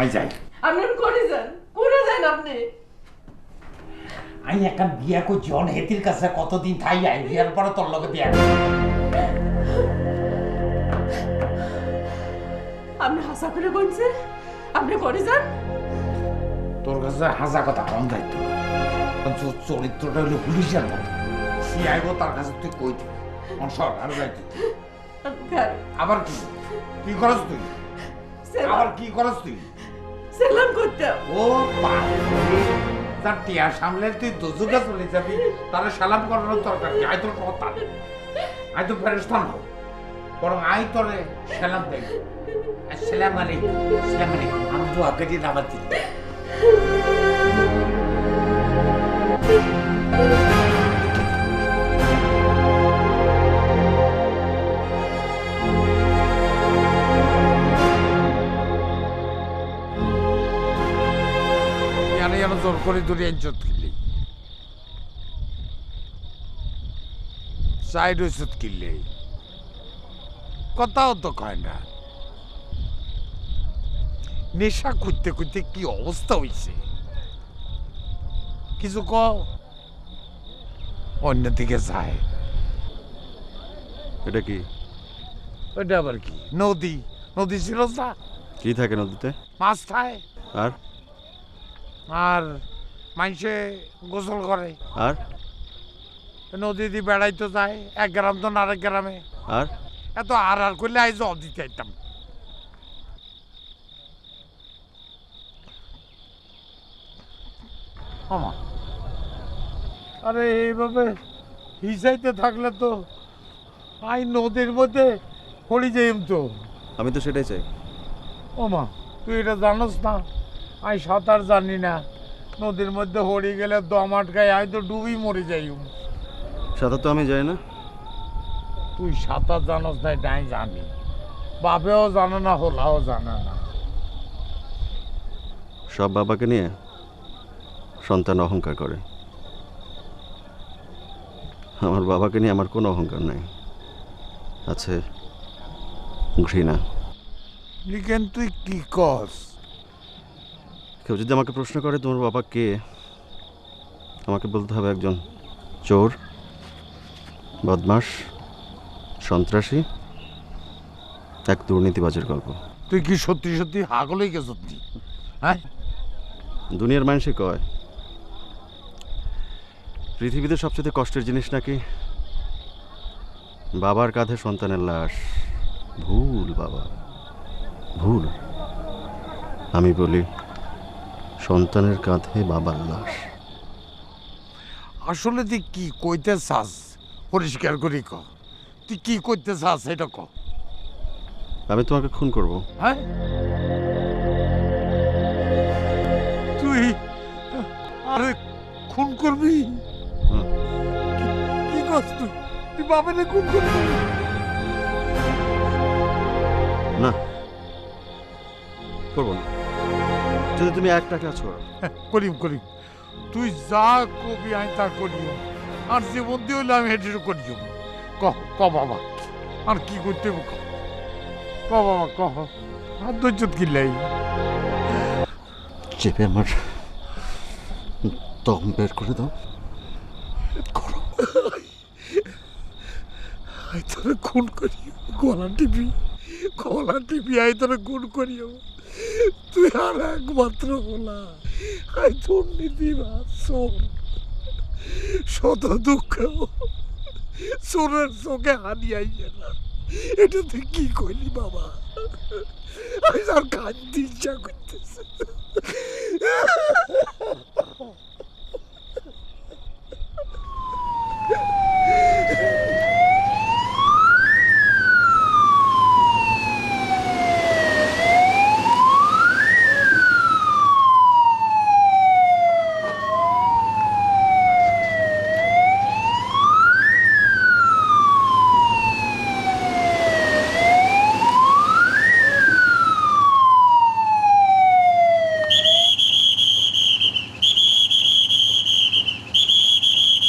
I যাই আপনি করে যান আপনি। আই একটা বিয়া করছি অন হেতির কাছে কতদিন থাই আই বিয়ার পরে তোর লগে বিয়া আপনি হাসা করে বলছে আপনি করে যান। তোর কাছে হাসা কথা কম দায়িত্ব চরিত্রটা হলো পুলিশের মতো সে আইব তার কাছে তুই কই দিবি অনসর আর যাইতে আবার কি কি করস তুই আবার কি করস তুই সেলাম করতে ও বাপ তার টিয়া সামলে তুই দুজুকে চলে যাবি তারা সালাম করানোর দরকার কি আয় তোর কথা আয় তো ফেরেস্তান হোক বরং আয় তোরে সালাম দেয় আসসালামু আলাইকুম আসসালামু আলাইকুম আমি তো আগে দিয়ে নামাজ দিই জোর করে দূরে ইজ্জত কিনলি সাইড ওষুধ কিনলে কথাও তো কয় না নেশা করতে করতে কি অবস্থা হয়েছে কিছু ক অন্যদিকে যায় এটা কি ওটা আবার কি নদী নদী ছিল না কি থাকে নদীতে মাছ খায় আর আর মানুষে গোসল করে আর নদী দিয়ে বেড়াইতে যায় এক গ্রাম তো আরেক গ্রামে আর এত আর করলে আই জল দিতে আইতাম আরে এইভাবে হিসাইতে থাকলে তো আই নদীর মধ্যে পড়ে যাইম তো আমি তো সেটাই চাই ওমা তুই এটা জানোস না আমি সাঁতার জানি না নদীর মধ্যে হড়ি গেলে দম আটকায় আমি তো ডুবি মরে যাই সাঁতার তো আমি যাই না তুই সাঁতার জানোস না এটা আমি জানি বাপেও জানে না হোলাও জানে না সব বাবাকে নিয়ে সন্তান অহংকার করে আমার বাবাকে নিয়ে আমার কোনো অহংকার নাই আছে ঘৃণা লিখেন তুই কি কস কেউ যদি আমাকে প্রশ্ন করে তোমার বাবা কে আমাকে বলতে হবে একজন চোর বদমাস সন্ত্রাসী এক দুর্নীতিবাজের গল্প তুই কি সত্যি সত্যি হাগলেই গে সত্যি হ্যাঁ দুনিয়ার মানুষই কয় পৃথিবীতে সবচেয়ে কষ্টের জিনিস নাকি বাবার কাঁধে সন্তানের লাশ ভুল বাবা ভুল আমি বলি সন্তানের কাঁধে বাবার লাশ আসলে তুই কি কইতে চাস পরিষ্কার করি ক তুই কি করতে চাস এটা ক আমি তোমাকে খুন করব হ্যাঁ তুই আরে খুন করবি কি করছ তুই তুই বাবারে খুন করবি না করবো না যদি তুমি একটা কাজ করো করিম করিম তুই যা কবি আমি তা করিও আর জীবন দিয়ে হইলে আমি হেঁটে করিও ক বাবা আর কি করতে ক বাবা ক আর ধৈর্য কিনলাই চেপে আমার দম বের করে দাও করো আই তোরে খুন করিও গলা টিপি আই তোরে খুন করিও তুই আর একমাত্র বলা আই দুর্নীতি বা চোর শত দুঃখ চোরের চোখে হানি আইয়ে না এটা তুই কি কইলি বাবা আমি আর কাঁদতে ইচ্ছা করতেছি